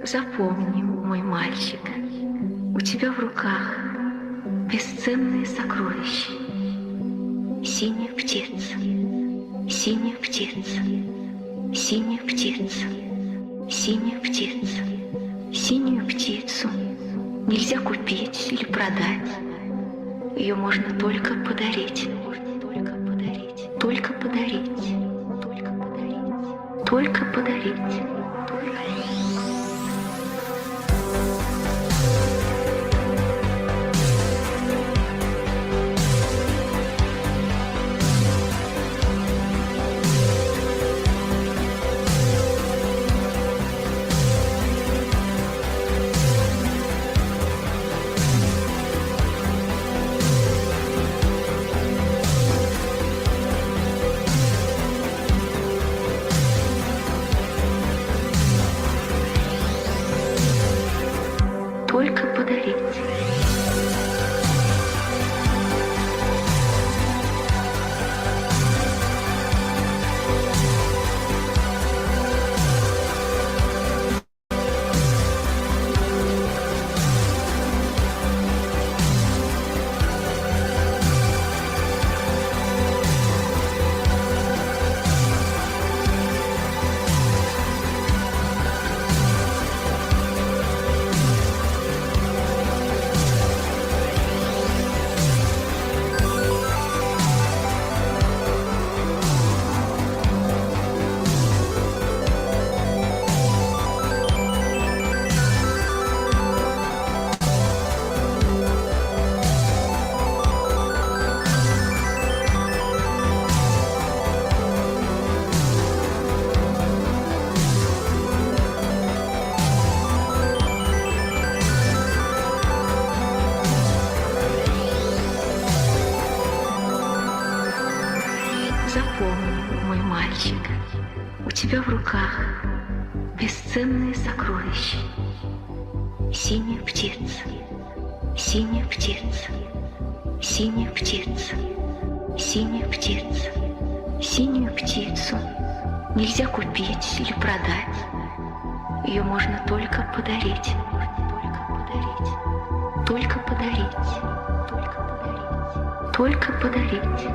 Запомни, мой мальчик, у тебя в руках бесценные сокровища. Синяя птица, синяя птица, синяя птица, синяя птица. Синюю птицу нельзя купить или продать. Ее можно только подарить. Только подарить. Только подарить. Только подарить. Запомни, мой мальчик, у тебя в руках бесценные сокровища. Синяя птица, синяя птица, синяя птица, синяя птица. Синюю птицу нельзя купить или продать. Ее можно только подарить. Только подарить. Только подарить. Только подарить.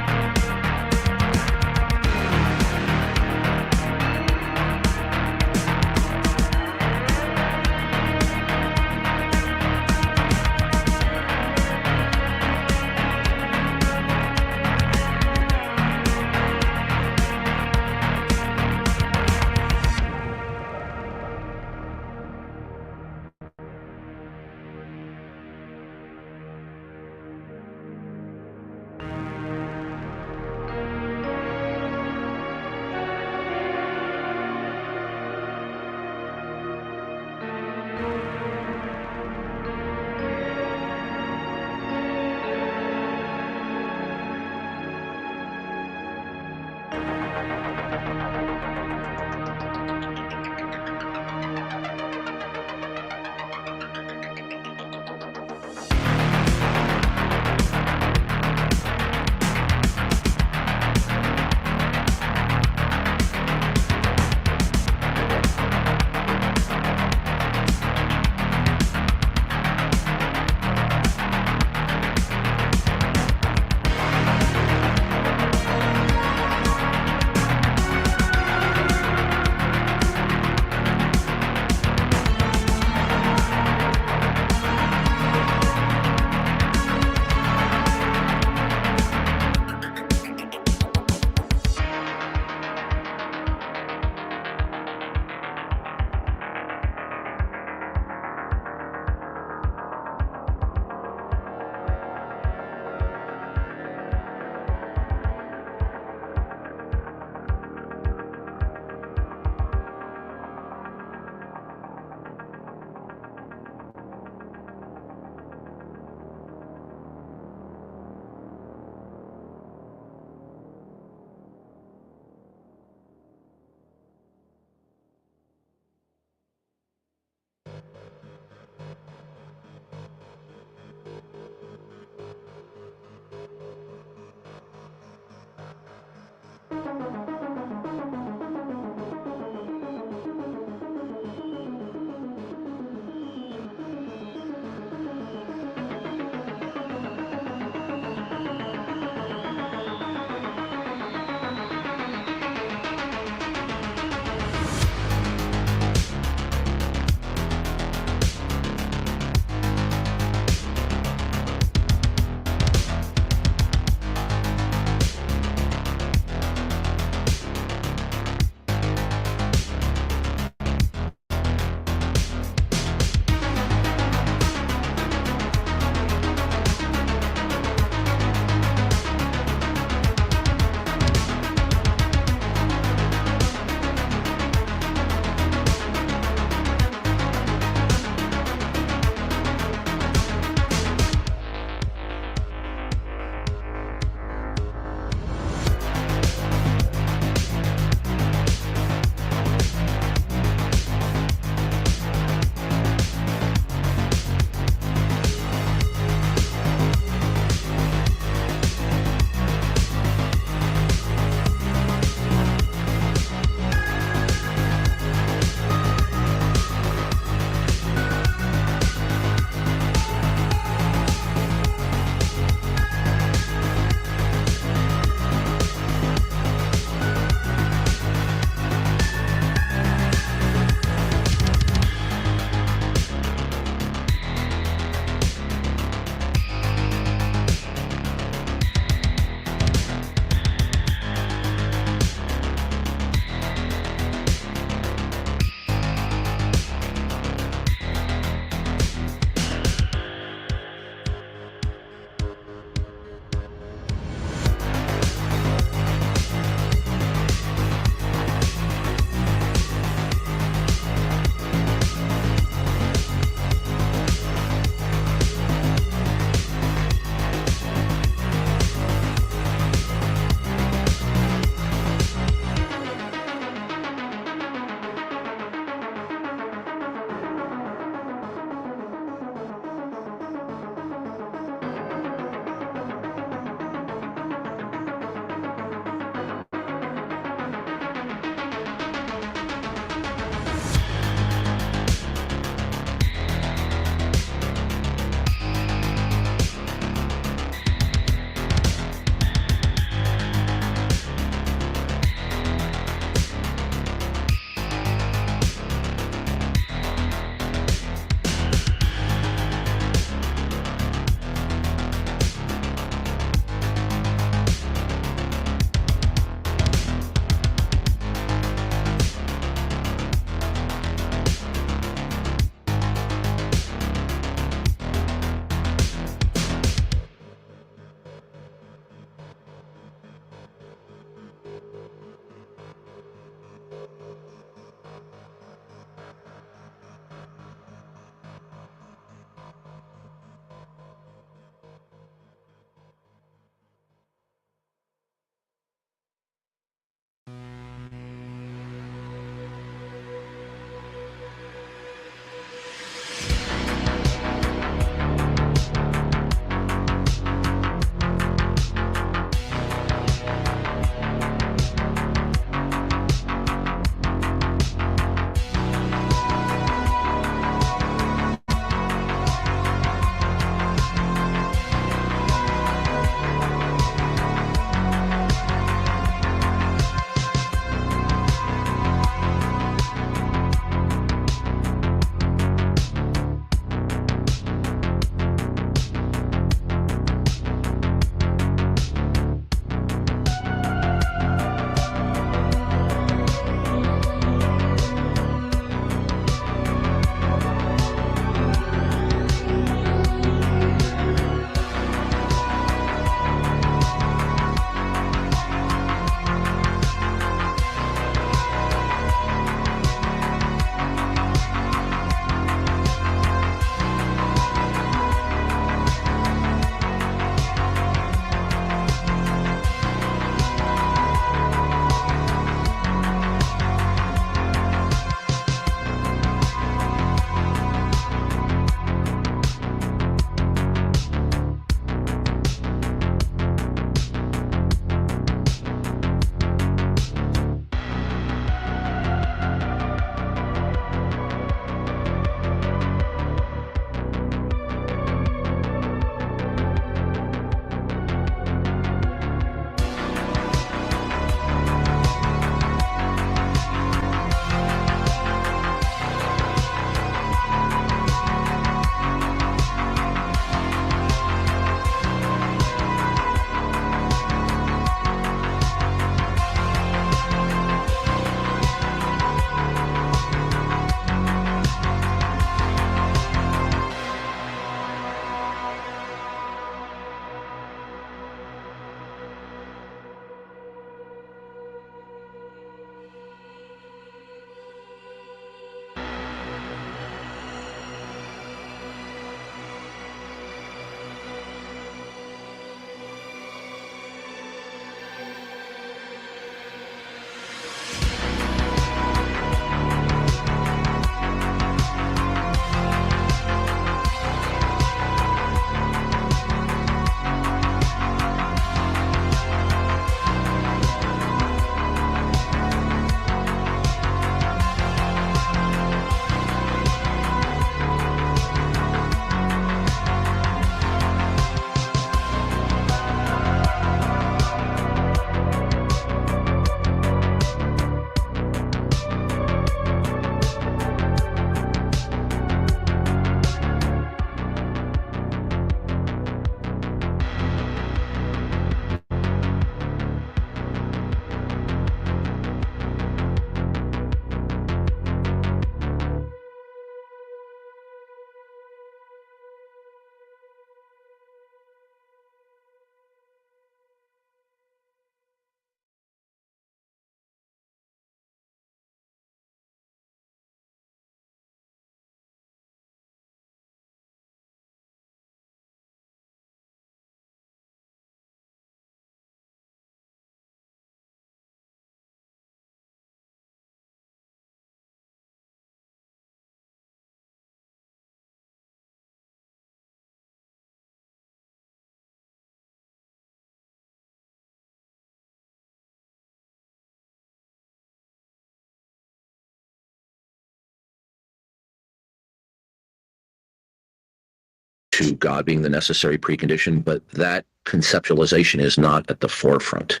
to God being the necessary precondition, but that conceptualization is not at the forefront.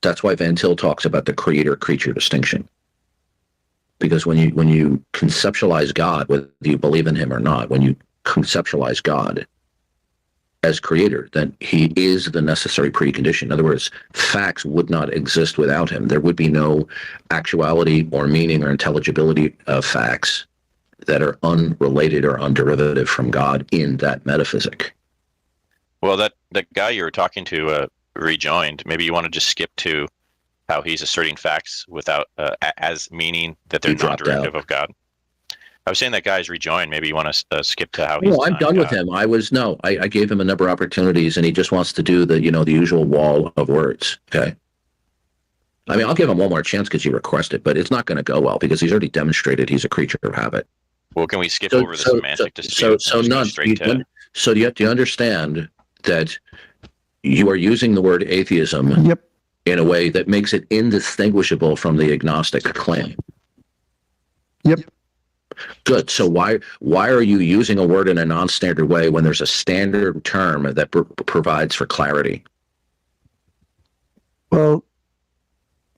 That's why Van Til talks about the creator-creature distinction. Because when you conceptualize God, whether you believe in him or not, when you conceptualize God as creator, then he is the necessary precondition. In other words, facts would not exist without him. There would be no actuality or meaning or intelligibility of facts that are unrelated or underderivative from God in that metaphysic. Well, that guy you were talking to rejoined. Maybe you want to just skip to how he's asserting facts without as meaning that they're non-derivative of God. I was saying that guy's rejoined. Maybe you want to skip to how he's. No, I'm done with him. I gave him a number of opportunities, and he just wants to do the usual wall of words. Okay. I mean, I'll give him one more chance because you requested, but it's not going to go well because he's already demonstrated he's a creature of habit. Well, can we skip over the semantic dispute? So do you understand that you are using the word atheism in a way that makes it indistinguishable from the agnostic claim? Yep. Good. So why are you using a word in a non-standard way when there's a standard term that provides for clarity? Well,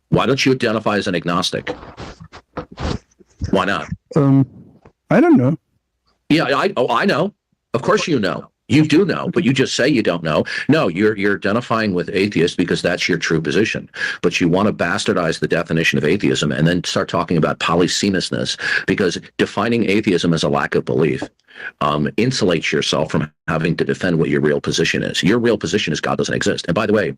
why don't you identify as an agnostic? Why not? I don't know. Yeah, I know. Of course you know. You do know, but you just say you don't know. No, you're identifying with atheist because that's your true position. But you want to bastardize the definition of atheism and then start talking about polysemousness, because defining atheism as a lack of belief insulates yourself from having to defend what your real position is. Your real position is God doesn't exist. And by the way,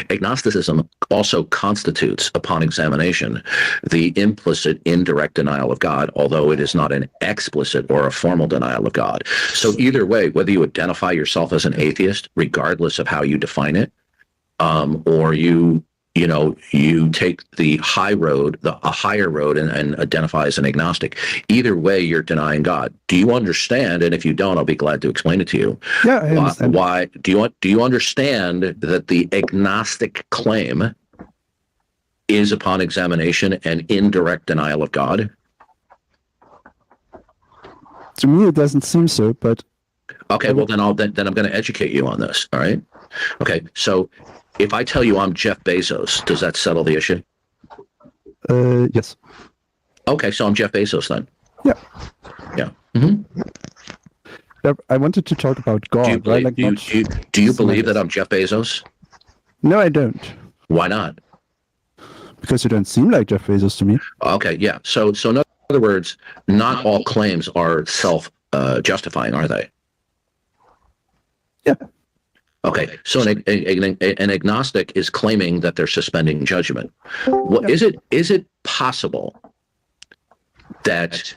agnosticism also constitutes, upon examination, the implicit, indirect denial of God, although it is not an explicit or a formal denial of God. So either way, whether you identify yourself as an atheist, regardless of how you define it, or you take the high road, a higher road, and identify as an agnostic. Either way, you're denying God. Do you understand? And if you don't, I'll be glad to explain it to you. Yeah, I understand. Why do you understand that the agnostic claim is, upon examination, an indirect denial of God? To me, it doesn't seem so, but okay. Well, then I'm going to educate you on this. All right. Okay. So, if I tell you I'm Jeff Bezos, does that settle the issue? Yes. Okay, so I'm Jeff Bezos then. Yeah. Yeah. Mm-hmm. I wanted to talk about God. Do you believe that I'm Jeff Bezos? No, I don't. Why not? Because you don't seem like Jeff Bezos to me. Okay, yeah. So in other words, not all claims are self-justifying, are they? Yeah. Okay, so an agnostic is claiming that they're suspending judgment. Is it possible that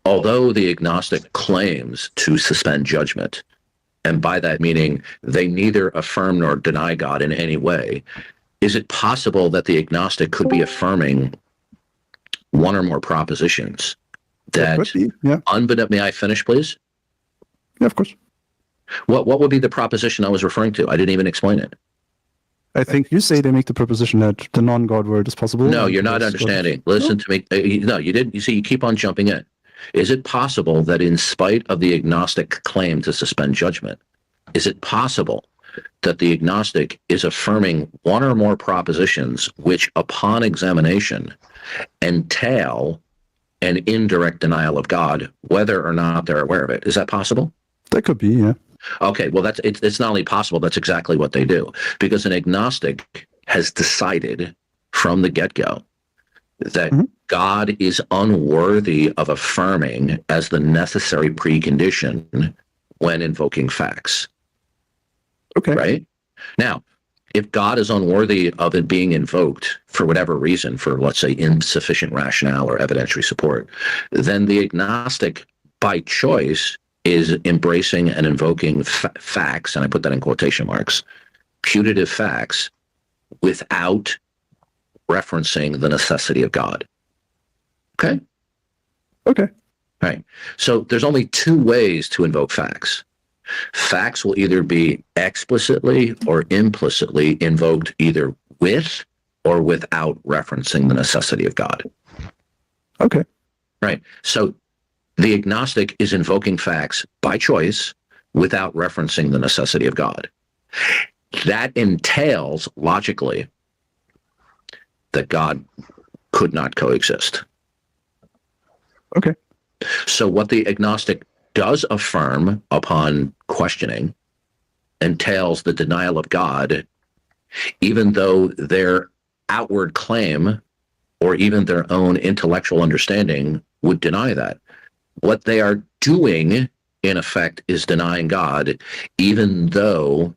although the agnostic claims to suspend judgment, and by that meaning they neither affirm nor deny God in any way, is it possible that the agnostic could be affirming one or more propositions that may I finish, please? Yeah, of course. What would be the proposition I was referring to? I didn't even explain it. I think you say they make the proposition that the non-God world is possible. No, you're not understanding. Listen to me. No, you didn't. You see, you keep on jumping in. Is it possible that in spite of the agnostic claim to suspend judgment, is it possible that the agnostic is affirming one or more propositions which, upon examination, entail an indirect denial of God, whether or not they're aware of it? Is that possible? That could be, yeah. Okay, well, it's not only possible, that's exactly what they do. Because an agnostic has decided from the get-go that God is unworthy of affirming as the necessary precondition when invoking facts. Okay. Right? Now, if God is unworthy of it being invoked for whatever reason, for, let's say, insufficient rationale or evidentiary support, then the agnostic, by choice, is embracing and invoking facts, and I put that in quotation marks, putative facts, without referencing the necessity of God. Okay? Okay. All right. So there's only two ways to invoke facts. Facts will either be explicitly or implicitly invoked either with or without referencing the necessity of God. Okay. Right. So the agnostic is invoking facts by choice without referencing the necessity of God. That entails, logically, that God could not coexist. Okay. So what the agnostic does affirm upon questioning entails the denial of God, even though their outward claim or even their own intellectual understanding would deny that. What they are doing, in effect, is denying God, even though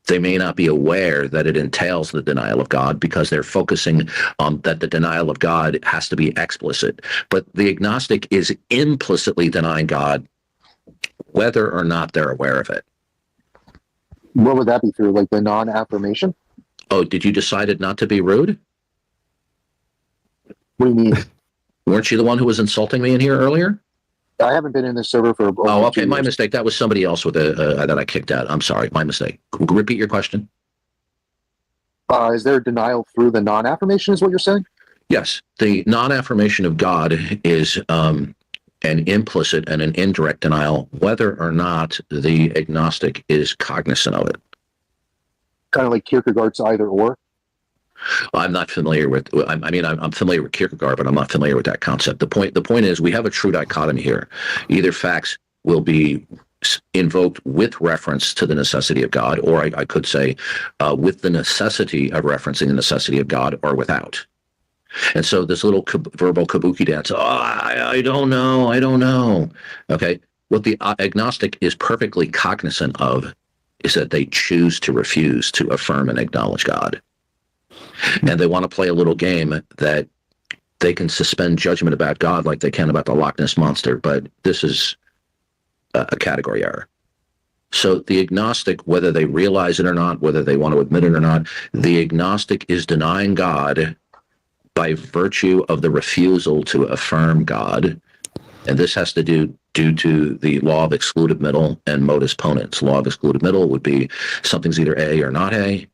they may not be aware that it entails the denial of God, because they're focusing on that the denial of God has to be explicit. But the agnostic is implicitly denying God, whether or not they're aware of it. What would that be through? Like the non-affirmation? Oh, did you decide not to be rude? What do you mean? Weren't you the one who was insulting me in here earlier? I haven't been in this server for over Oh, okay, 2 my years. mistake. That was somebody else with that I kicked out. I'm sorry, my mistake. Repeat your question. Is there a denial through the non-affirmation is what you're saying? Yes, the non-affirmation of God is an implicit and an indirect denial, whether or not the agnostic is cognizant of it. Kind of like Kierkegaard's either or? I'm not familiar with. I'm familiar with Kierkegaard, but I'm not familiar with that concept. The point is, we have a true dichotomy here. Either facts will be invoked with reference to the necessity of God, or I could say with the necessity of referencing the necessity of God, or without. And so this little verbal kabuki dance, I don't know. Okay, what the agnostic is perfectly cognizant of is that they choose to refuse to affirm and acknowledge God. And they want to play a little game that they can suspend judgment about God like they can about the Loch Ness Monster, but this is a category error. So the agnostic, whether they realize it or not, whether they want to admit it or not, the agnostic is denying God by virtue of the refusal to affirm God. And this has to do due to the law of excluded middle and modus ponens. Law of excluded middle would be something's either A or not A.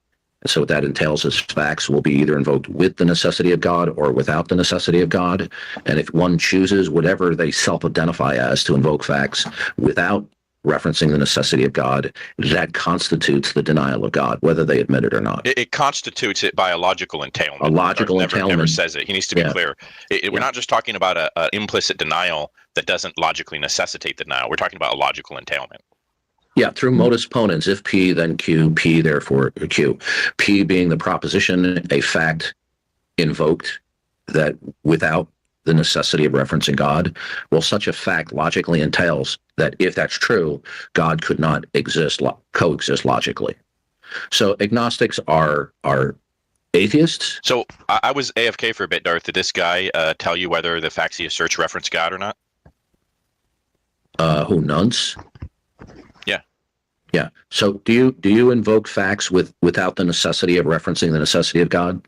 And so what that entails is facts will be either invoked with the necessity of God or without the necessity of God. And if one chooses whatever they self-identify as to invoke facts without referencing the necessity of God, that constitutes the denial of God, whether they admit it or not. It constitutes it by a logical entailment. A logical Never entailment. says it. He needs to be clear. We're not just talking about an implicit denial that doesn't logically necessitate the denial. We're talking about a logical entailment. Yeah, through modus ponens. If P, then Q, P, therefore Q. P being the proposition, a fact invoked that without the necessity of referencing God. Well, such a fact logically entails that if that's true, God could not coexist logically. So agnostics are atheists. So I was AFK for a bit, Darth. Did this guy tell you whether the facts he asserts reference God or not? Who, Nunce? Yeah. Yeah. So do you invoke facts without the necessity of referencing the necessity of God?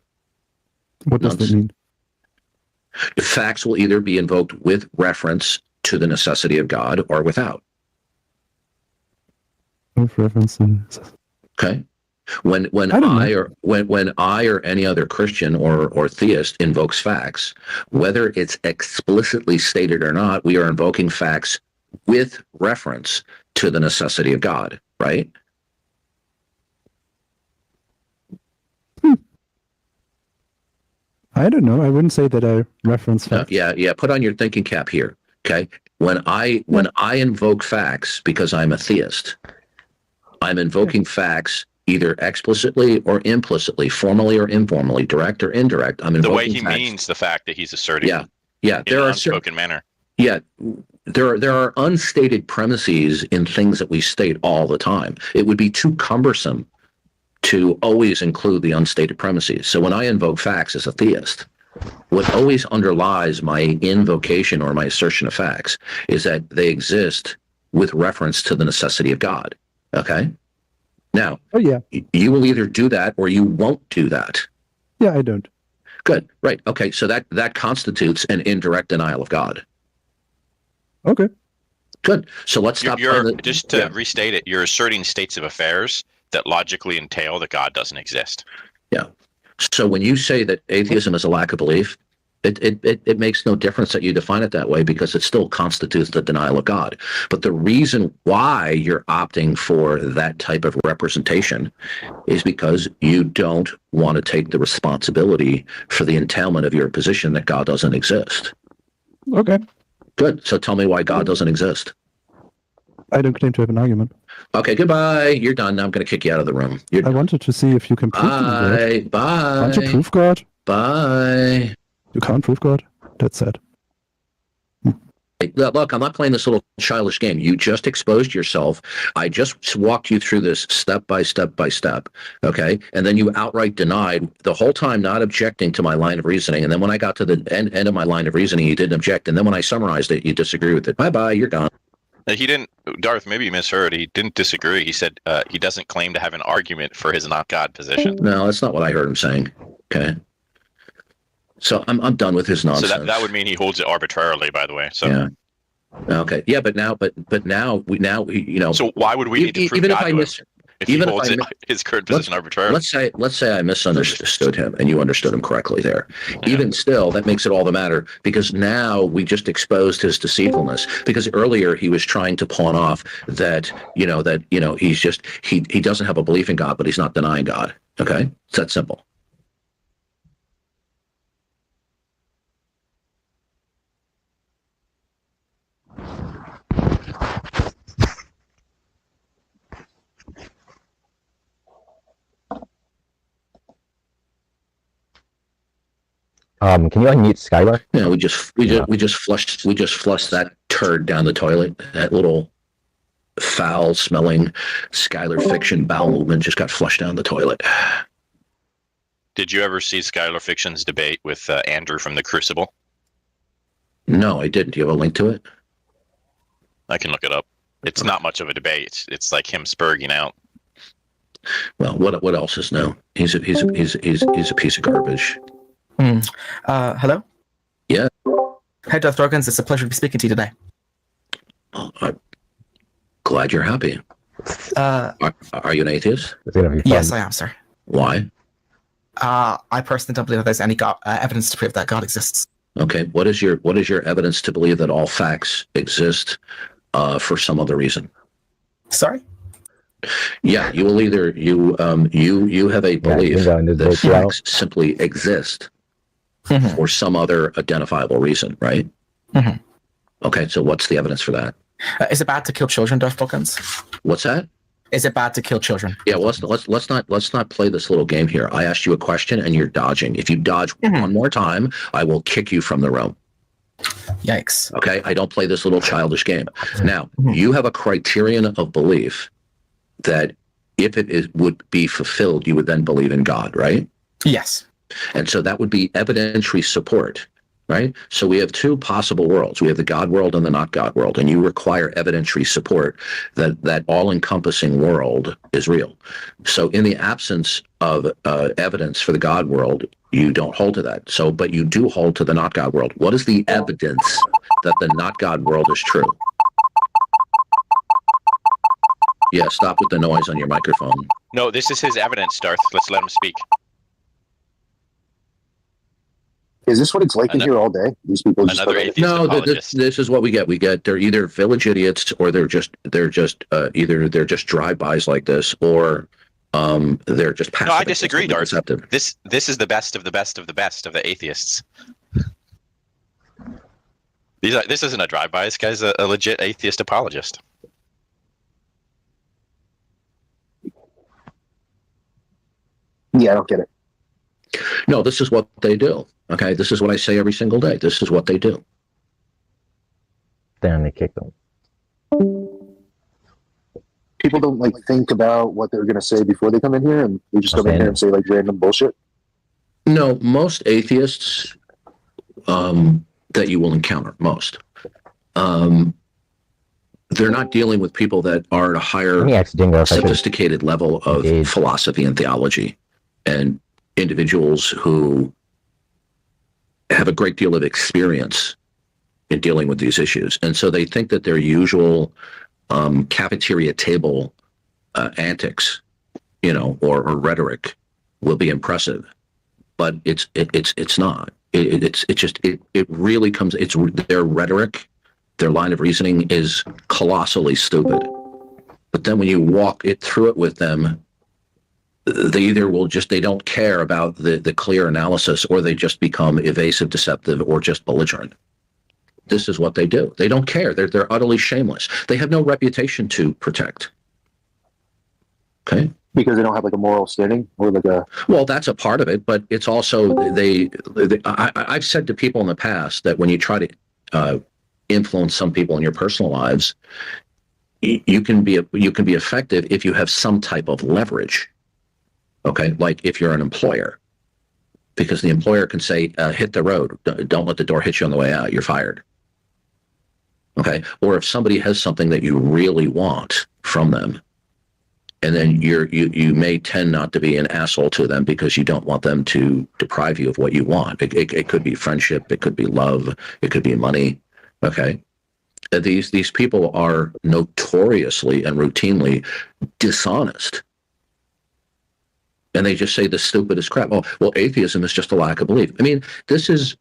What does Nunce? that mean? Facts will either be invoked with reference to the necessity of God or without. With reference and Okay. When I or any other Christian or theist invokes facts, whether it's explicitly stated or not, we are invoking facts with reference to the necessity of God, right? I don't know. I wouldn't say that I reference facts. Yeah. Put on your thinking cap here. Okay. When I invoke facts because I'm a theist, I'm invoking facts either explicitly or implicitly, formally or informally, direct or indirect. I'm invoking the way he facts. means the fact that he's asserting. Yeah. In There an are unspoken manner. Yeah, there are unstated premises in things that we state all the time. It would be too cumbersome to always include the unstated premises. So when I invoke facts as a theist, what always underlies my invocation or my assertion of facts is that they exist with reference to the necessity of God. Okay? Now, Oh yeah, you will either do that or you won't do that. yeah. I don't. Good. Right. Okay. So that constitutes an indirect denial of God. Okay. Good. So let's stop. Just to restate it, you're asserting states of affairs that logically entail that God doesn't exist. Yeah. So when you say that atheism is a lack of belief, It makes no difference that you define it that way because it still constitutes the denial of God. But the reason why you're opting for that type of representation is because you don't want to take the responsibility for the entailment of your position that God doesn't exist. Okay. Good. So tell me why God doesn't exist. I don't claim to have an argument. Okay, goodbye. You're done. Now I'm going to kick you out of the room. You're I wanted to see if you can prove God. Bye. Can't you prove God? Bye. You can't prove God? That's sad. Look, I'm not playing this little childish game. You just exposed yourself. I just walked you through this step by step by step. Okay. And then you outright denied the whole time, not objecting to my line of reasoning. And then when I got to the end of my line of reasoning, you didn't object. And then when I summarized it, you disagree with it. Bye-bye. You're gone. He didn't, Darth, maybe you misheard. He didn't disagree. He said he doesn't claim to have an argument for his not God position. No, that's not what I heard him saying. Okay. So I'm done with his nonsense. So that would mean he holds it arbitrarily, by the way. So yeah. Okay. Yeah, but now we you know. So why would we need to prove even God if I to miss, him if he holds his current position arbitrarily? Let's say I misunderstood him and you understood him correctly there. Yeah. Even still, that makes it all the matter because now we just exposed his deceitfulness. Because earlier he was trying to pawn off that he's just he doesn't have a belief in God, but he's not denying God. Okay, it's that simple. Can you unmute Skylar? Yeah, we just flushed that turd down the toilet. That little foul-smelling Skylar Fiction bowel movement just got flushed down the toilet. Did you ever see Skylar Fiction's debate with Andrew from The Crucible? No, I didn't. Do you have a link to it? I can look it up. It's not much of a debate. It's like him spurging out. Well, what else is new? He's a piece of garbage. Hello? Yeah. Hey, Darth Dorkins, it's a pleasure to be speaking to you today. Oh, I'm glad you're happy. Are you an atheist? Yes, I am, sir. Why? I personally don't believe that there's any evidence to prove that God exists. Okay. What is your evidence to believe that all facts exist for some other reason? Sorry? Yeah, you will either you have a belief that facts simply exist for some other identifiable reason, right? Mm-hmm. Okay, so what's the evidence for that? Is it bad to kill children, Darth Dorkins? What's that? Is it bad to kill children? Yeah, well, let's not play this little game here. I asked you a question and you're dodging. If you dodge one more time, I will kick you from the room. Yikes. Okay, I don't play this little childish game. Now, you have a criterion of belief that if it would be fulfilled, you would then believe in God, right? Yes. And so that would be evidentiary support, right? So we have two possible worlds. We have the God world and the not God world, and you require evidentiary support that all-encompassing world is real. So in the absence of evidence for the God world, you don't hold to that. So, but you do hold to the not God world. What is the evidence that the not God world is true? Yeah, stop with the noise on your microphone. No, this is his evidence, Darth. Let's let him speak. Is this what it's like in here all day? These people just no. This is what we get. They're either village idiots, or they're just either they're just drive-bys like this, or they're just passive. No, I disagree, Darth. Deceptive. This is the best of the best of the best of the atheists. This isn't a drive-by. This guy's a legit atheist apologist. Yeah, I don't get it. No, this is what they do. Okay, this is what I say every single day. This is what they do. Then they kick them. People don't think about what they're going to say before they come in here, and they just come in here and say random bullshit. No, most atheists that you will encounter, they're not dealing with people that are at a higher, sophisticated level of philosophy and theology, and individuals who have a great deal of experience in dealing with these issues. And so they think that their usual cafeteria table antics, or rhetoric will be impressive, but it's not. It really comes. It's their rhetoric, their line of reasoning is colossally stupid. But then when you walk it through it with them, they either they don't care about the clear analysis, or they just become evasive, deceptive, or just belligerent. This is what they do. They don't care. They're utterly shameless. They have no reputation to protect. Okay. Because they don't have like a moral standing or like a. Well, that's a part of it, but it's also I've said to people in the past that when you try to influence some people in your personal lives, you can be effective if you have some type of leverage. Okay, like if you're an employer, because the employer can say, "Hit the road. Don't let the door hit you on the way out. You're fired." Okay, or if somebody has something that you really want from them, and then you may tend not to be an asshole to them because you don't want them to deprive you of what you want. It could be friendship, it could be love, it could be money. Okay, these people are notoriously and routinely dishonest, and they just say the stupidest crap. Oh, well, atheism is just a lack of belief. I mean, this is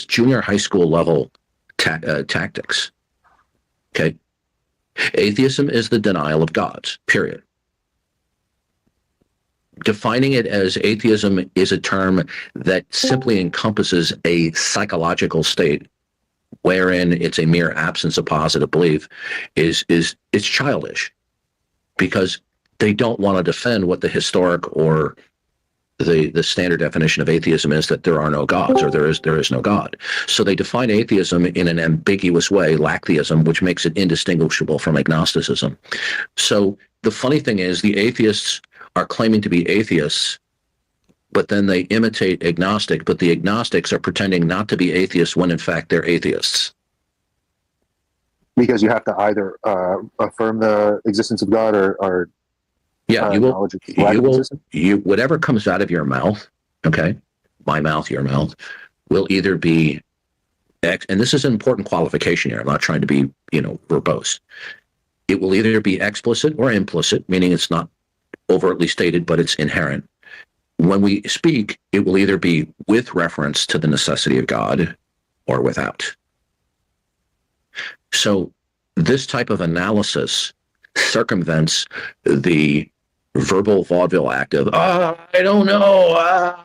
junior high school level tactics. Okay. Atheism is the denial of gods, period. Defining it as atheism is a term that simply encompasses a psychological state wherein it's a mere absence of positive belief is childish, because they don't want to defend what the historic or the standard definition of atheism is, that there are no gods, or there is no God. So they define atheism in an ambiguous way, lacktheism, which makes it indistinguishable from agnosticism. So the funny thing is, the atheists are claiming to be atheists, but then they imitate agnostic, but the agnostics are pretending not to be atheists when in fact they're atheists. Because you have to either affirm the existence of God or yeah, whatever comes out of your mouth, okay, my mouth, your mouth, will either be, and this is an important qualification here, I'm not trying to be, verbose. It will either be explicit or implicit, meaning it's not overtly stated, but it's inherent. When we speak, it will either be with reference to the necessity of God or without. So this type of analysis circumvents the verbal vaudeville act of, I don't know,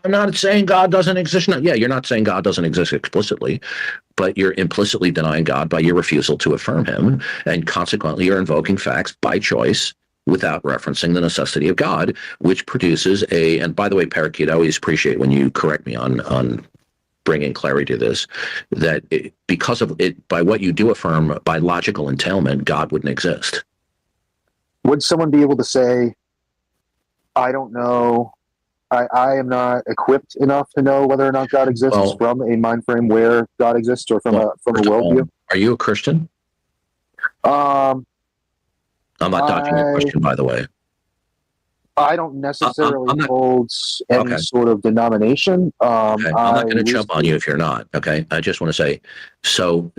I'm not saying God doesn't exist. No, yeah, you're not saying God doesn't exist explicitly, but you're implicitly denying God by your refusal to affirm him, and consequently you're invoking facts by choice without referencing the necessity of God, which produces and by the way, Parakeet, I always appreciate when you correct me on bringing clarity to this, that because of it, by what you do affirm, by logical entailment, God wouldn't exist. Would someone be able to say, I don't know, I am not equipped enough to know whether or not God exists from a mind frame where God exists, or from a worldview? Are you a Christian? I'm not dodging your question, by the way. I don't necessarily hold any sort of denomination. Okay. I'm not going to jump on you if you're not. Okay, I just want to say, so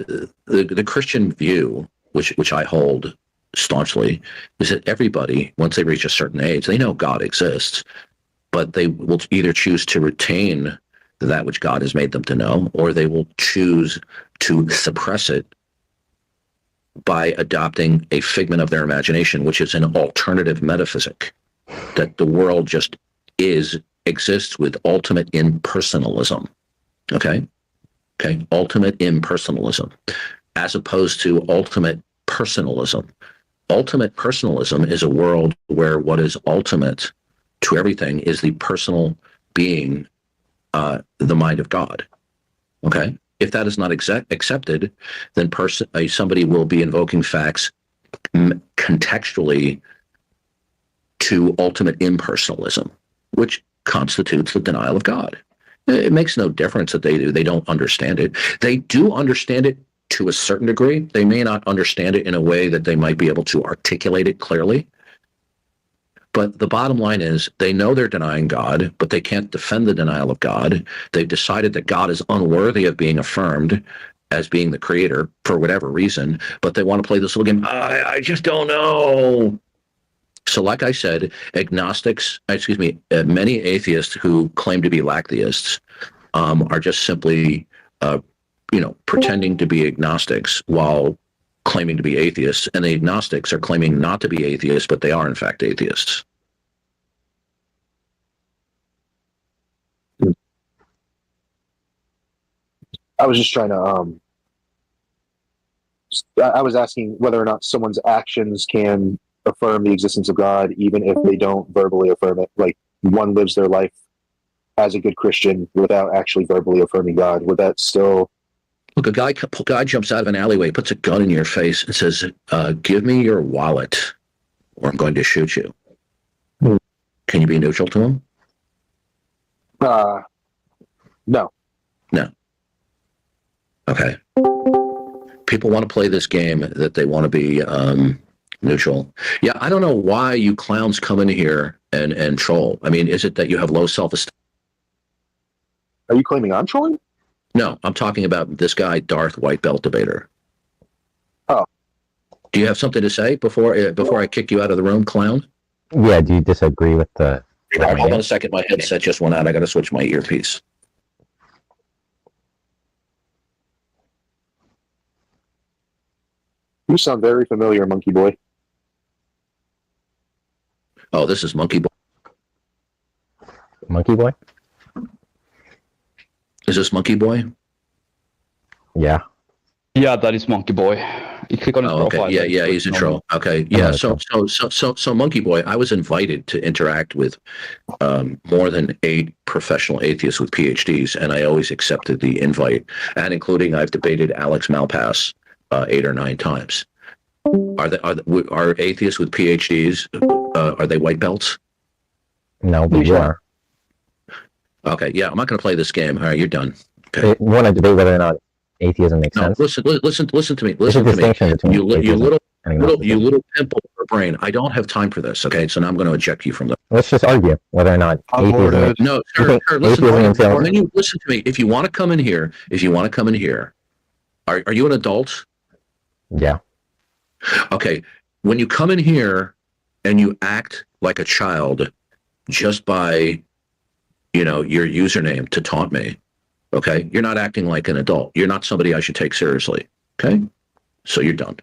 the Christian view, which I hold staunchly, is that everybody, once they reach a certain age, they know God exists, but they will either choose to retain that which God has made them to know, or they will choose to suppress it by adopting a figment of their imagination, which is an alternative metaphysic, that the world just exists with ultimate impersonalism. Okay, ultimate impersonalism, as opposed to ultimate personalism. Ultimate personalism is a world where what is ultimate to everything is the personal being, the mind of God. Okay? If that is not accepted, then somebody will be invoking facts contextually to ultimate impersonalism, which constitutes the denial of God. It makes no difference that they don't understand it. They do understand it to a certain degree. They may not understand it in a way that they might be able to articulate it clearly. But the bottom line is, they know they're denying God, but they can't defend the denial of God. They've decided that God is unworthy of being affirmed as being the creator for whatever reason, but they want to play this little game. I just don't know. So like I said, many atheists who claim to be lacktheists are just simply, pretending to be agnostics while claiming to be atheists, and the agnostics are claiming not to be atheists, but they are in fact atheists. I was just trying to. I was asking whether or not someone's actions can affirm the existence of God, even if they don't verbally affirm it. Like one lives their life as a good Christian without actually verbally affirming God. Would that still? Look, a guy jumps out of an alleyway, puts a gun in your face, and says, "Give me your wallet, or I'm going to shoot you." Can you be neutral to him? No. No. Okay. People want to play this game that they want to be neutral. Yeah, I don't know why you clowns come in here and troll. I mean, is it that you have low self-esteem? Are you claiming I'm trolling? No, I'm talking about this guy, Darth White Belt Debater. Oh. Do you have something to say before I kick you out of the room, clown? Yeah, do you disagree with the... All right, hold on a second. My headset just went out. I got to switch my earpiece. You sound very familiar, Monkey Boy. Oh, this is Monkey Boy. Monkey Boy? Is this Monkey Boy? Yeah. Yeah, that is Monkey Boy. You click on his Oh, okay. profile. Yeah, he's a troll. Okay. Yeah. So Monkey Boy, I was invited to interact with more than 8 professional atheists with PhDs, and I always accepted the invite, and including I've debated Alex Malpass 8 or 9 times. Are atheists with PhDs? Are they white belts? No, but you are. Okay. Yeah, I'm not going to play this game. All right, you're done. Okay. You want to debate whether or not atheism makes No, sense? listen to me. There's a Listen to me. distinction between You atheism little and you agnosticism. little pimple for brain. I don't have time for this. Okay, so now I'm going to eject you from the. Let's just argue whether or not I'm atheism... bored. No, You sir. think Listen. atheism entails- When you listen to me, if you want to come in here, are you an adult? Yeah. Okay. When you come in here and you act like a child, just by, your username to taunt me, okay, you're not acting like an adult. You're not somebody I should take seriously. Okay, so you're done.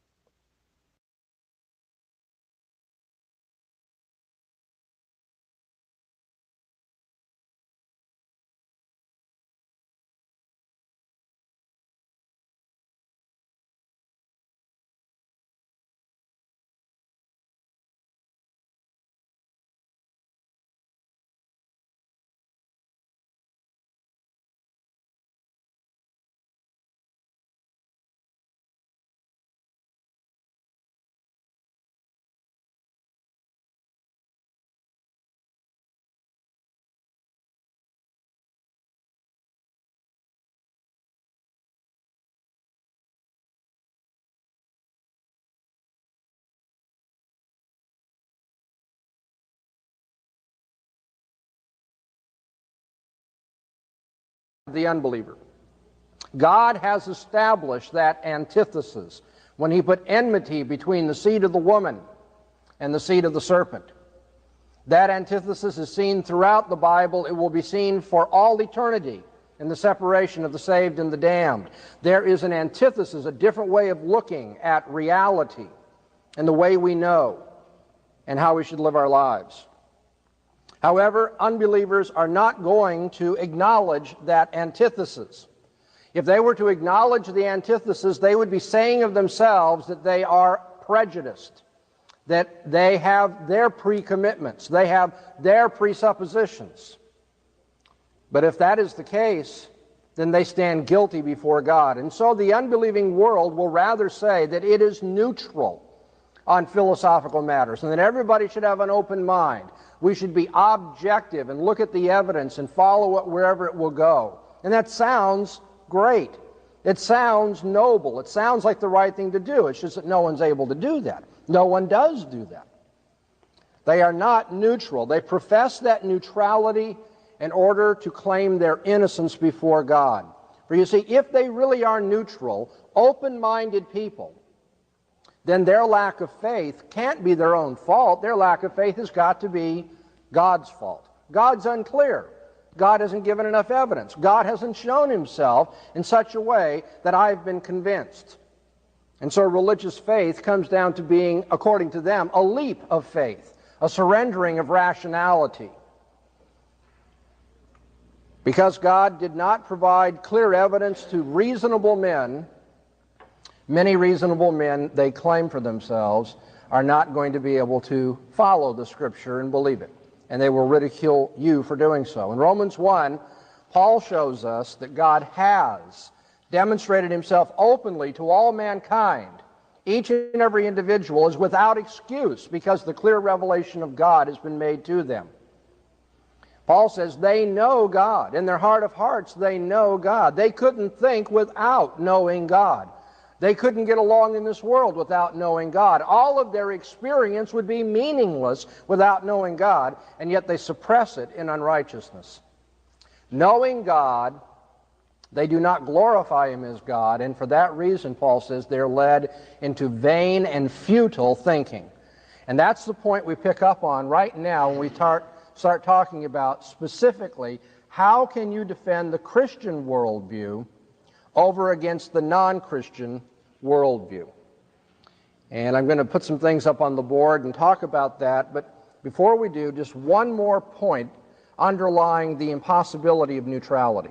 The unbeliever. God has established that antithesis when he put enmity between the seed of the woman and the seed of the serpent. That antithesis is seen throughout the Bible. It will be seen for all eternity in the separation of the saved and the damned. There is an antithesis, a different way of looking at reality and the way we know and how we should live our lives. However, unbelievers are not going to acknowledge that antithesis. If they were to acknowledge the antithesis, they would be saying of themselves that they are prejudiced, that they have their pre-commitments, they have their presuppositions. But if that is the case, then they stand guilty before God. And so the unbelieving world will rather say that it is neutral on philosophical matters and that everybody should have an open mind. We should be objective and look at the evidence and follow it wherever it will go. And that sounds great. It sounds noble. It sounds like the right thing to do. It's just that no one's able to do that. No one does do that. They are not neutral. They profess that neutrality in order to claim their innocence before God. For you see, if they really are neutral, open-minded people, then their lack of faith can't be their own fault. Their lack of faith has got to be God's fault. God's unclear. God hasn't given enough evidence. God hasn't shown himself in such a way that I've been convinced. And so religious faith comes down to being, according to them, a leap of faith, a surrendering of rationality. Because God did not provide clear evidence to reasonable men, many reasonable men, they claim for themselves, are not going to be able to follow the Scripture and believe it. And they will ridicule you for doing so. In Romans 1, Paul shows us that God has demonstrated himself openly to all mankind. Each and every individual is without excuse because the clear revelation of God has been made to them. Paul says they know God. In their heart of hearts, they know God. They couldn't think without knowing God. They couldn't get along in this world without knowing God. All of their experience would be meaningless without knowing God, and yet they suppress it in unrighteousness. Knowing God, they do not glorify him as God, and for that reason, Paul says, they're led into vain and futile thinking. And that's the point we pick up on right now when we start talking about specifically how can you defend the Christian worldview over against the non-Christian worldview. And I'm going to put some things up on the board and talk about that, but before we do, just one more point underlying the impossibility of neutrality.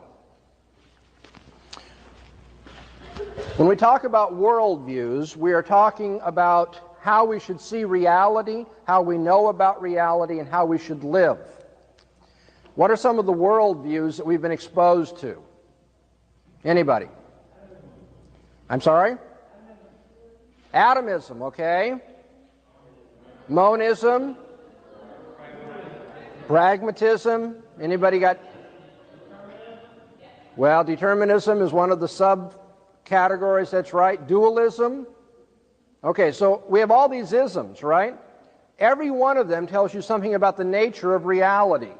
When we talk about worldviews, we are talking about how we should see reality, how we know about reality, and how we should live. What are some of the worldviews that we've been exposed to? Anybody? I'm sorry? Atomism, okay. Monism. Pragmatism. Anybody got? Well, determinism is one of the subcategories, that's right. Dualism. Okay, so we have all these isms, right? Every one of them tells you something about the nature of reality.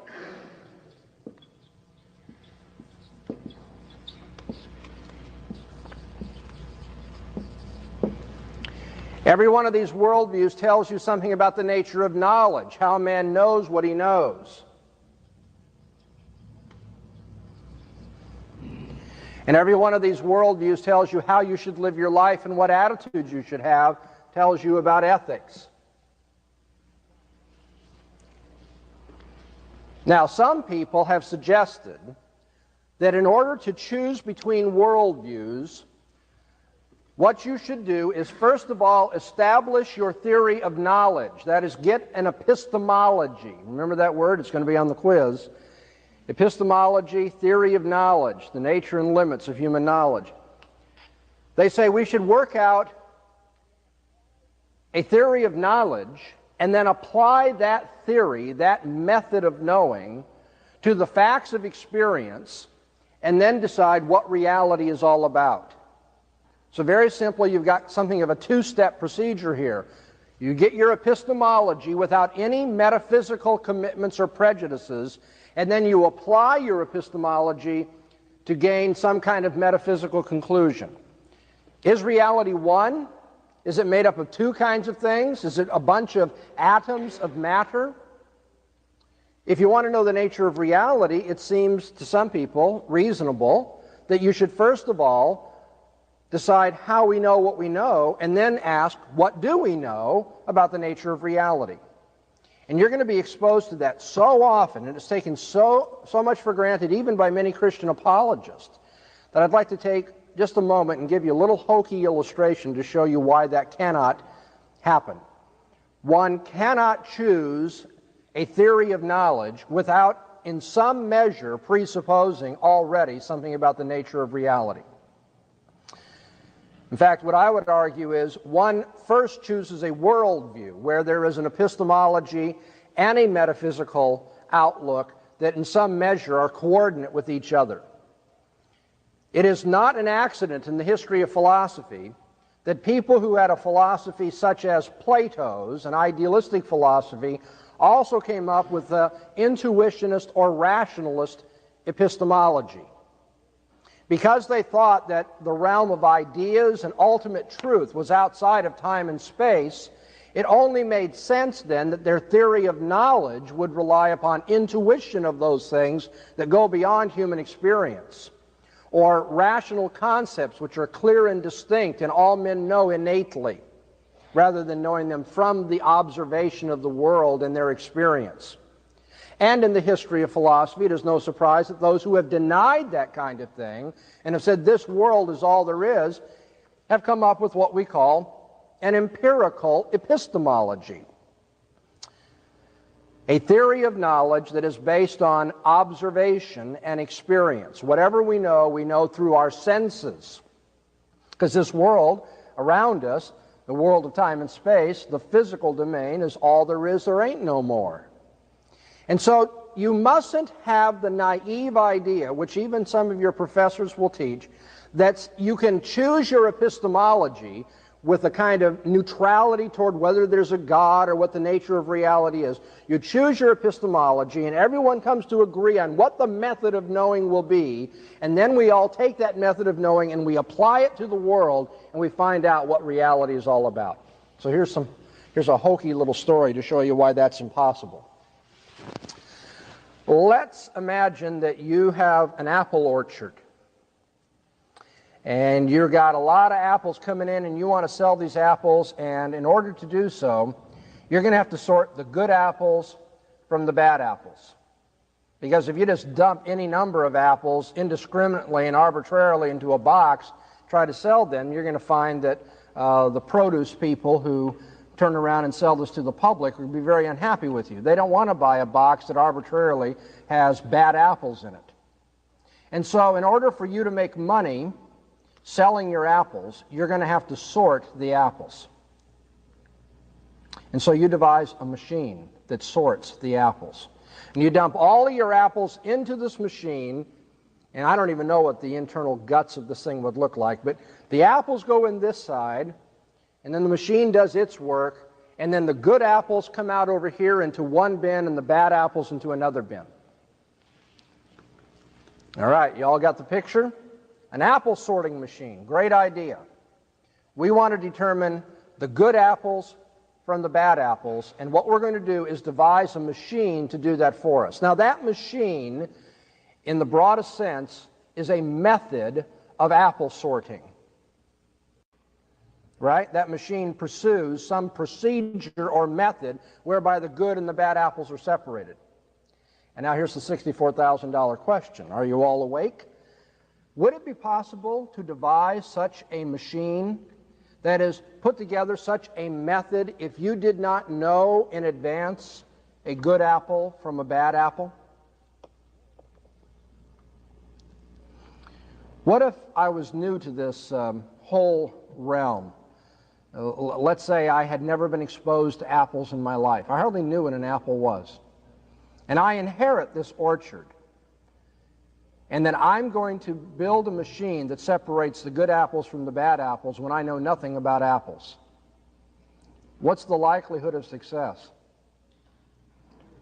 Every one of these worldviews tells you something about the nature of knowledge, how man knows what he knows. And every one of these worldviews tells you how you should live your life and what attitudes you should have, tells you about ethics. Now, some people have suggested that in order to choose between worldviews, what you should do is, first of all, establish your theory of knowledge. That is, get an epistemology. Remember that word? It's going to be on the quiz. Epistemology, theory of knowledge, the nature and limits of human knowledge. They say we should work out a theory of knowledge and then apply that theory, that method of knowing, to the facts of experience, and then decide what reality is all about. So very simply, you've got something of a two-step procedure here. You get your epistemology without any metaphysical commitments or prejudices, and then you apply your epistemology to gain some kind of metaphysical conclusion. Is reality one? Is it made up of two kinds of things? Is it a bunch of atoms of matter? If you want to know the nature of reality, it seems to some people reasonable that you should first of all decide how we know what we know, and then ask, what do we know about the nature of reality? And you're going to be exposed to that so often, and it's taken so much for granted, even by many Christian apologists, that I'd like to take just a moment and give you a little hokey illustration to show you why that cannot happen. One cannot choose a theory of knowledge without, in some measure, presupposing already something about the nature of reality. In fact, what I would argue is one first chooses a worldview where there is an epistemology and a metaphysical outlook that in some measure are coordinate with each other. It is not an accident in the history of philosophy that people who had a philosophy such as Plato's, an idealistic philosophy, also came up with the intuitionist or rationalist epistemology. Because they thought that the realm of ideas and ultimate truth was outside of time and space, It only made sense then that their theory of knowledge would rely upon intuition of those things that go beyond human experience, or rational concepts which are clear and distinct and all men know innately, rather than knowing them from the observation of the world and their experience. And in the history of philosophy, it is no surprise that those who have denied that kind of thing and have said this world is all there is, have come up with what we call an empirical epistemology, a theory of knowledge that is based on observation and experience. Whatever we know through our senses. Because this world around us, the world of time and space, the physical domain, is all there is, there ain't no more. And so you mustn't have the naive idea, which even some of your professors will teach, that you can choose your epistemology with a kind of neutrality toward whether there's a God or what the nature of reality is. You choose your epistemology and everyone comes to agree on what the method of knowing will be, and then we all take that method of knowing and we apply it to the world and we find out what reality is all about. So here's a hokey little story to show you why that's impossible. Let's imagine that you have an apple orchard, and you've got a lot of apples coming in and you want to sell these apples, and in order to do so, you're going to have to sort the good apples from the bad apples. Because if you just dump any number of apples indiscriminately and arbitrarily into a box, try to sell them, you're going to find that the produce people who turn around and sell this to the public would be very unhappy with you. They don't want to buy a box that arbitrarily has bad apples in it. And so in order for you to make money selling your apples, you're going to have to sort the apples. And so you devise a machine that sorts the apples. And you dump all of your apples into this machine, and I don't even know what the internal guts of this thing would look like, but the apples go in this side, and then the machine does its work, and then the good apples come out over here into one bin and the bad apples into another bin. All right, you all got the picture? An apple sorting machine, great idea. We want to determine the good apples from the bad apples, and what we're going to do is devise a machine to do that for us. Now that machine, in the broadest sense, is a method of apple sorting. Right? That machine pursues some procedure or method whereby the good and the bad apples are separated. And now here's the $64,000 question. Are you all awake? Would it be possible to devise such a machine, that is, put together such a method, if you did not know in advance a good apple from a bad apple? What if I was new to this whole realm? Let's say I had never been exposed to apples in my life. I hardly knew what an apple was. And I inherit this orchard. And then I'm going to build a machine that separates the good apples from the bad apples when I know nothing about apples. What's the likelihood of success?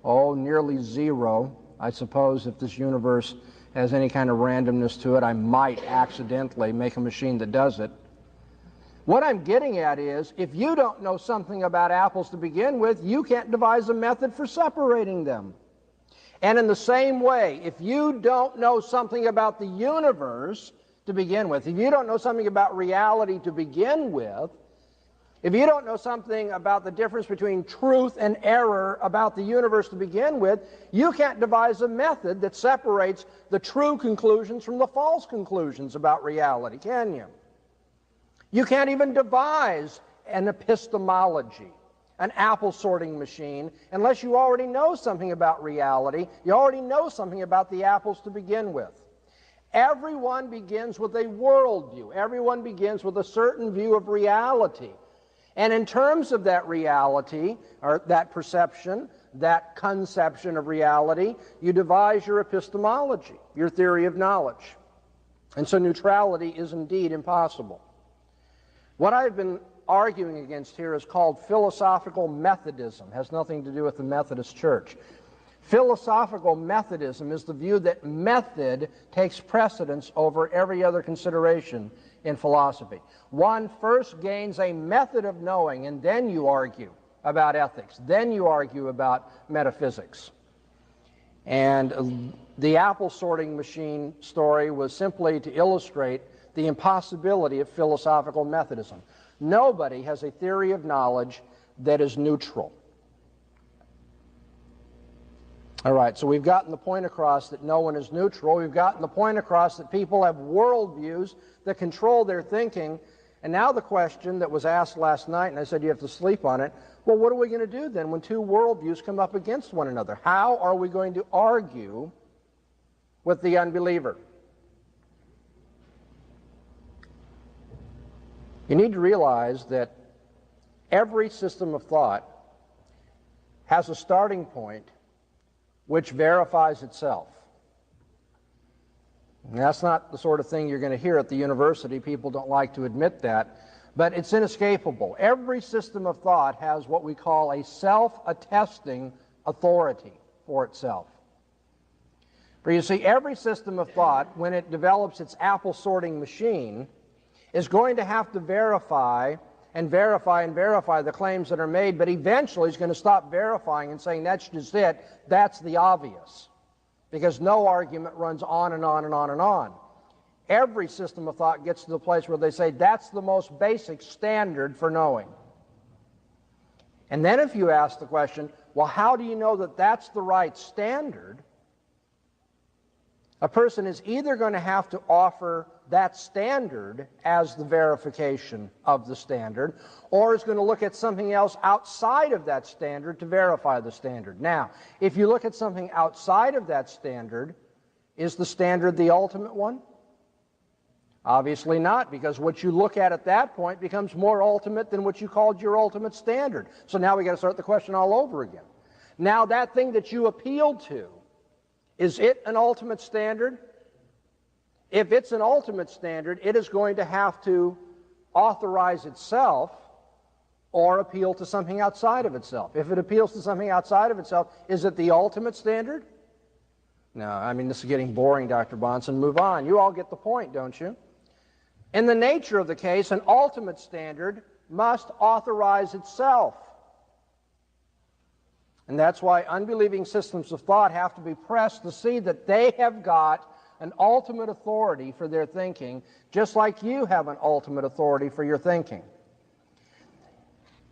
Oh, nearly zero. I suppose if this universe has any kind of randomness to it, I might accidentally make a machine that does it. What I'm getting at is, if you don't know something about apples to begin with, you can't devise a method for separating them. And in the same way, if you don't know something about the universe to begin with, if you don't know something about reality to begin with, if you don't know something about the difference between truth and error about the universe to begin with, you can't devise a method that separates the true conclusions from the false conclusions about reality, can you? You can't even devise an epistemology, an apple sorting machine, unless you already know something about reality. You already know something about the apples to begin with. Everyone begins with a worldview. Everyone begins with a certain view of reality. And in terms of that reality, or that perception, that conception of reality, you devise your epistemology, your theory of knowledge. And so neutrality is indeed impossible. What I've been arguing against here is called philosophical Methodism. It has nothing to do with the Methodist Church. Philosophical Methodism is the view that method takes precedence over every other consideration in philosophy. One first gains a method of knowing, and then you argue about ethics. Then you argue about metaphysics. And the apple sorting machine story was simply to illustrate the impossibility of philosophical Methodism. Nobody has a theory of knowledge that is neutral. All right, so we've gotten the point across that no one is neutral. We've gotten the point across that people have worldviews that control their thinking. And now the question that was asked last night, and I said you have to sleep on it, well, what are we going to do then when two worldviews come up against one another? How are we going to argue with the unbeliever? You need to realize that every system of thought has a starting point which verifies itself. And that's not the sort of thing you're going to hear at the university. People don't like to admit that, but it's inescapable. Every system of thought has what we call a self-attesting authority for itself. For you see, every system of thought, when it develops its apple sorting machine, is going to have to verify and verify and verify the claims that are made, but eventually it's going to stop verifying and saying that's just it, that's the obvious. Because no argument runs on and on and on and on. Every system of thought gets to the place where they say that's the most basic standard for knowing. And then if you ask the question, well, how do you know that that's the right standard? A person is either going to have to offer that standard as the verification of the standard, or is going to look at something else outside of that standard to verify the standard. Now, if you look at something outside of that standard, is the standard the ultimate one? Obviously not, because what you look at that point becomes more ultimate than what you called your ultimate standard. So now we got to start the question all over again. Now that thing that you appealed to, is it an ultimate standard? If it's an ultimate standard, it is going to have to authorize itself or appeal to something outside of itself. If it appeals to something outside of itself, is it the ultimate standard? No, I mean, this is getting boring, Dr. Bahnsen. Move on. You all get the point, don't you? In the nature of the case, an ultimate standard must authorize itself. And that's why unbelieving systems of thought have to be pressed to see that they have got an ultimate authority for their thinking, just like you have an ultimate authority for your thinking.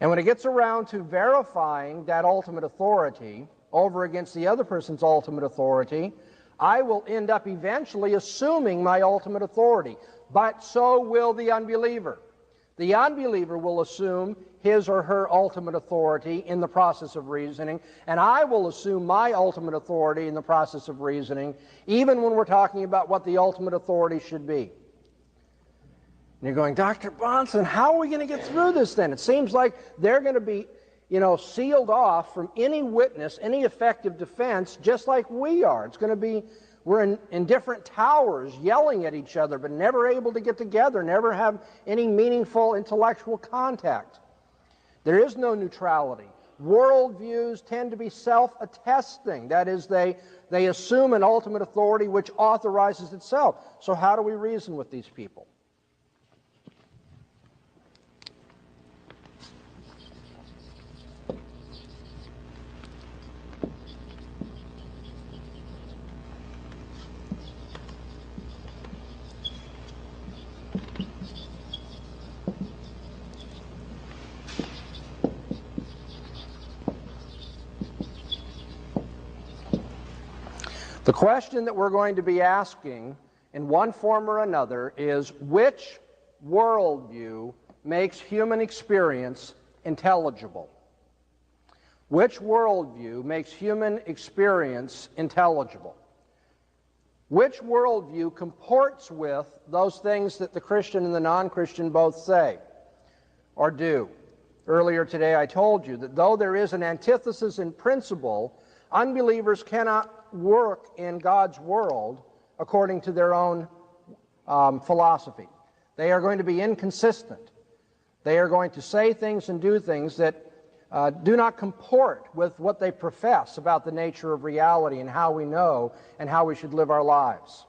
And when it gets around to verifying that ultimate authority over against the other person's ultimate authority, I will end up eventually assuming my ultimate authority. But so will the unbeliever. The unbeliever will assume his or her ultimate authority in the process of reasoning, and I will assume my ultimate authority in the process of reasoning, even when we're talking about what the ultimate authority should be. And you're going, Dr. Bahnsen, how are we going to get through this then? It seems like they're going to be, sealed off from any witness, any effective defense, just like we are. It's going to be, we're in different towers yelling at each other, but never able to get together, never have any meaningful intellectual contact. There is no neutrality. Worldviews tend to be self-attesting. That is, they assume an ultimate authority which authorizes itself. So how do we reason with these people? The question that we're going to be asking in one form or another is, which worldview makes human experience intelligible? Which worldview makes human experience intelligible? Which worldview comports with those things that the Christian and the non-Christian both say or do? Earlier today I told you that though there is an antithesis in principle, unbelievers cannot work in God's world according to their own philosophy. They are going to be inconsistent. They are going to say things and do things that do not comport with what they profess about the nature of reality and how we know and how we should live our lives.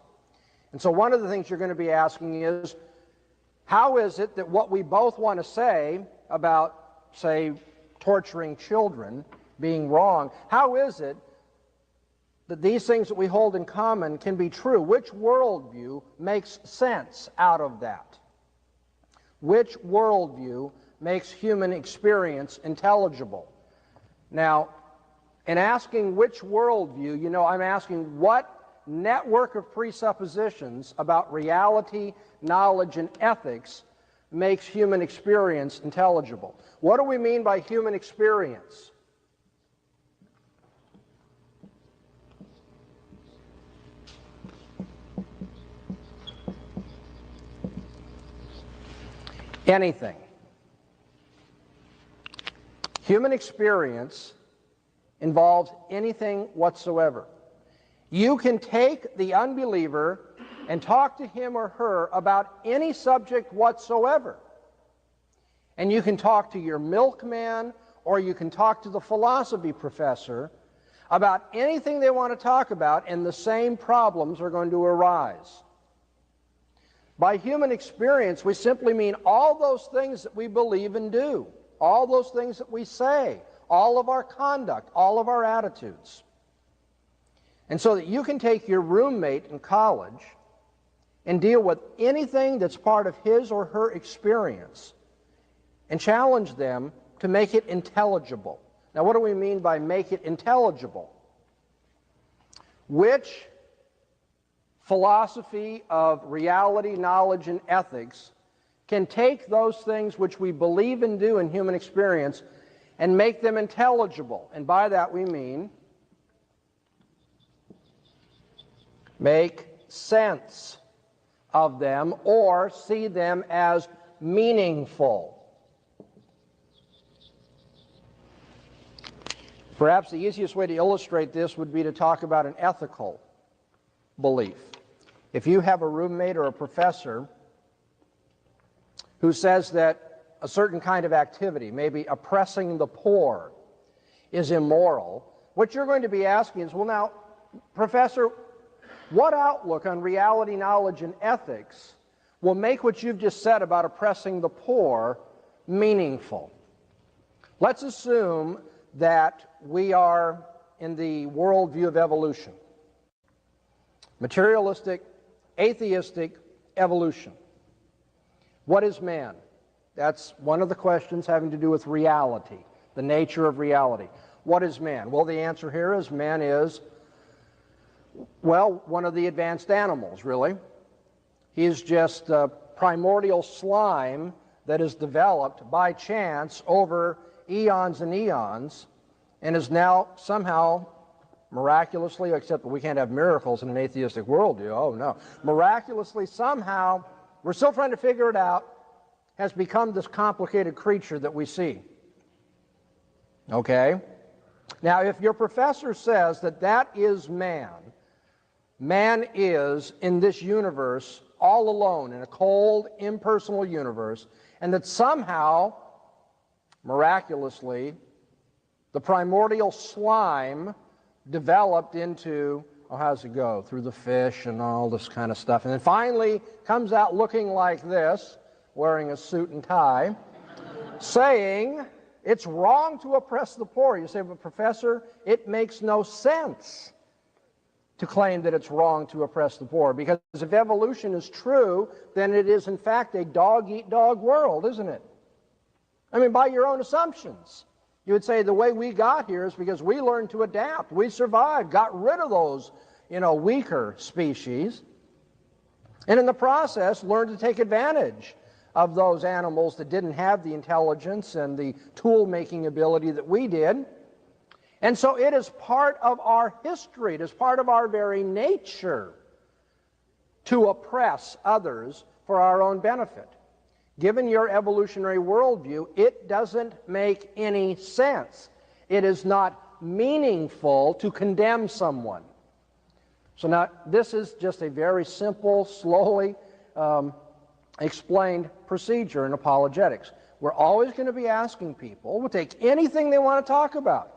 And so one of the things you're going to be asking is, How is it that what we both want to say about, say, torturing children being wrong, how is it that these things that we hold in common can be true? Which worldview makes sense out of that? Which worldview makes human experience intelligible? Now, in asking which worldview, you know, I'm asking what network of presuppositions about reality, knowledge, and ethics makes human experience intelligible. What do we mean by human experience? Anything. Human experience involves anything whatsoever. You can take the unbeliever and talk to him or her about any subject whatsoever. And you can talk to your milkman, or you can talk to the philosophy professor about anything they want to talk about, and the same problems are going to arise. By human experience, we simply mean all those things that we believe and do, all those things that we say, all of our conduct, all of our attitudes. And so that you can take your roommate in college and deal with anything that's part of his or her experience and challenge them to make it intelligible. Now, what do we mean by make it intelligible? Which philosophy of reality, knowledge, and ethics can take those things which we believe and do in human experience and make them intelligible? And by that we mean make sense of them or see them as meaningful. Perhaps the easiest way to illustrate this would be to talk about an ethical belief. If you have a roommate or a professor who says that a certain kind of activity, maybe oppressing the poor, is immoral, what you're going to be asking is, well, now, Professor, what outlook on reality, knowledge, and ethics will make what you've just said about oppressing the poor meaningful? Let's assume that we are in the worldview of evolution. Materialistic, atheistic evolution. What is man? That's one of the questions having to do with reality, the nature of reality. What is man? Well, the answer here is man is, well, one of the advanced animals, really. He's just a primordial slime that is developed by chance over eons and eons and is now somehow miraculously, except that we can't have miracles in an atheistic worldview, oh no, miraculously somehow, we're still trying to figure it out, has become this complicated creature that we see. Okay? Now, if your professor says that that is man, man is in this universe all alone in a cold, impersonal universe, and that somehow, miraculously, the primordial slime developed into, oh, how's it go, through the fish and all this kind of stuff, and then finally comes out looking like this, wearing a suit and tie, saying it's wrong to oppress the poor. You say, but Professor, it makes no sense to claim that it's wrong to oppress the poor, because if evolution is true, then it is in fact a dog-eat-dog world, isn't it? I mean, by your own assumptions. You would say the way we got here is because we learned to adapt. We survived, got rid of those, weaker species, and in the process learned to take advantage of those animals that didn't have the intelligence and the tool-making ability that we did. And so it is part of our history, it is part of our very nature to oppress others for our own benefit. Given your evolutionary worldview, it doesn't make any sense. It is not meaningful to condemn someone. So now, this is just a very simple, slowly explained procedure in apologetics. We're always going to be asking people, we'll take anything they want to talk about.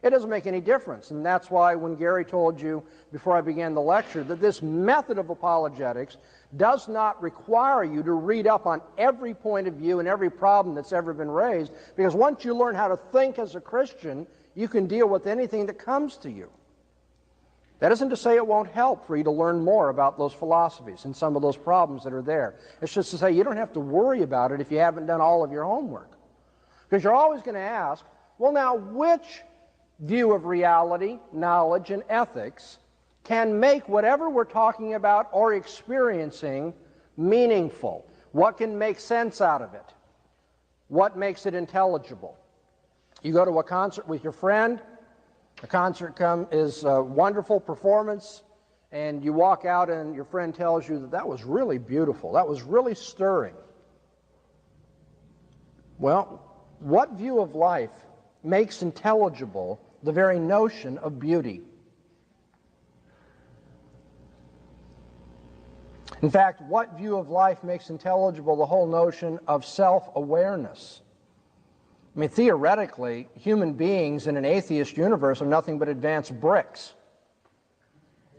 It doesn't make any difference. And that's why when Gary told you before I began the lecture that this method of apologetics does not require you to read up on every point of view and every problem that's ever been raised, because once you learn how to think as a Christian, you can deal with anything that comes to you. That isn't to say it won't help for you to learn more about those philosophies and some of those problems that are there. It's just to say you don't have to worry about it if you haven't done all of your homework. Because you're always going to ask, well, now, which view of reality, knowledge, and ethics can make whatever we're talking about or experiencing meaningful? What can make sense out of it? What makes it intelligible? You go to a concert with your friend, the concert is a wonderful performance, and you walk out and your friend tells you that that was really beautiful, that was really stirring. Well, what view of life makes intelligible the very notion of beauty? In fact, what view of life makes intelligible the whole notion of self-awareness? I mean, theoretically, human beings in an atheist universe are nothing but advanced bricks.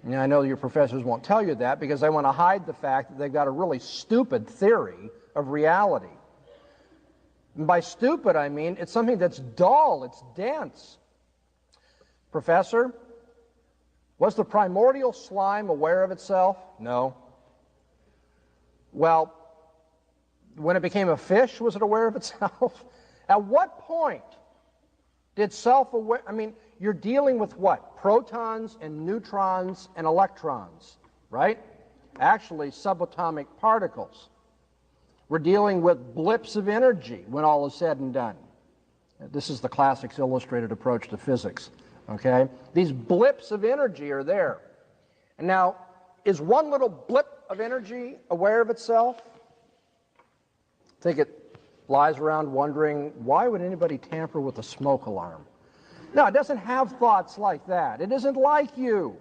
And I know your professors won't tell you that because they want to hide the fact that they've got a really stupid theory of reality. And by stupid, I mean it's something that's dull, it's dense. Professor, was the primordial slime aware of itself? No. Well, when it became a fish, was it aware of itself? At what point did self-aware, I mean, you're dealing with what? Protons and neutrons and electrons, right? Actually, subatomic particles. We're dealing with blips of energy when all is said and done. This is the classics illustrated approach to physics, okay? These blips of energy are there. And now, is one little blip of energy aware of itself? I think it lies around wondering, why would anybody tamper with a smoke alarm? No, it doesn't have thoughts like that. It isn't like you.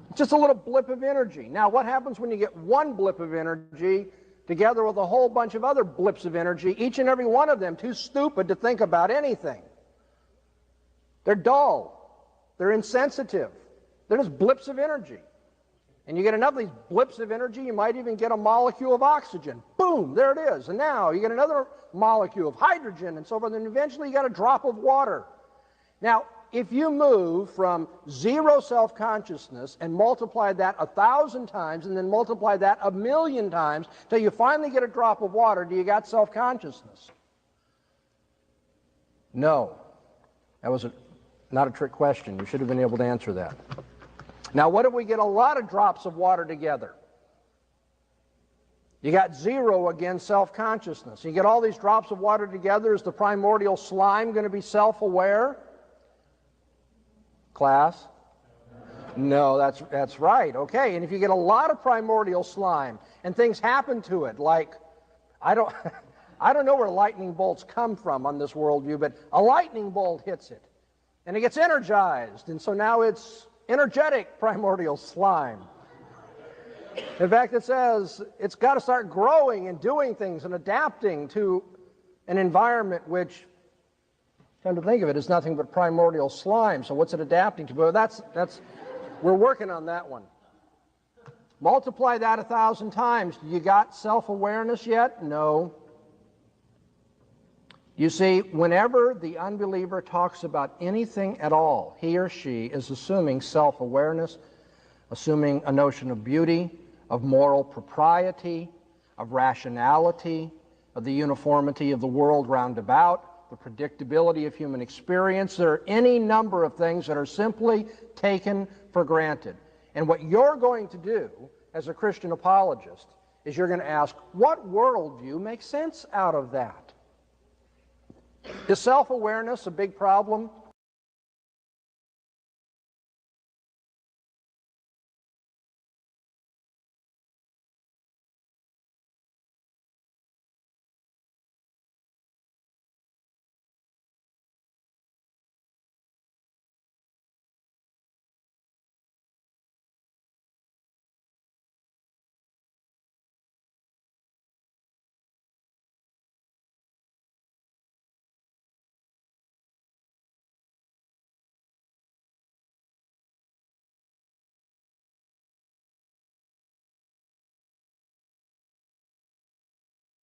It's just a little blip of energy. Now, what happens when you get one blip of energy together with a whole bunch of other blips of energy, each and every one of them too stupid to think about anything? They're dull. They're insensitive. They're just blips of energy. And you get enough of these blips of energy, you might even get a molecule of oxygen. Boom, there it is. And now you get another molecule of hydrogen and so forth, and eventually you got a drop of water. Now, if you move from zero self-consciousness and multiply that 1,000 times and then multiply that 1,000,000 times till you finally get a drop of water, do you got self-consciousness? No. That was not a trick question. You should have been able to answer that. Now, what if we get a lot of drops of water together? You got zero, again, self-consciousness. You get all these drops of water together. Is the primordial slime going to be self-aware? Class? No, that's right. Okay, and if you get a lot of primordial slime and things happen to it, like, I don't know where lightning bolts come from on this worldview, but a lightning bolt hits it, and it gets energized, and so now it's energetic primordial slime. In fact, it says it's got to start growing and doing things and adapting to an environment which, come to think of it, is nothing but primordial slime. So what's it adapting to? Well, that's we're working on that one. Multiply that 1,000 times. You got self-awareness yet? No. You see, whenever the unbeliever talks about anything at all, he or she is assuming self-awareness, assuming a notion of beauty, of moral propriety, of rationality, of the uniformity of the world round about, the predictability of human experience. There are any number of things that are simply taken for granted. And what you're going to do as a Christian apologist is you're going to ask, what worldview makes sense out of that? Is self-awareness a big problem?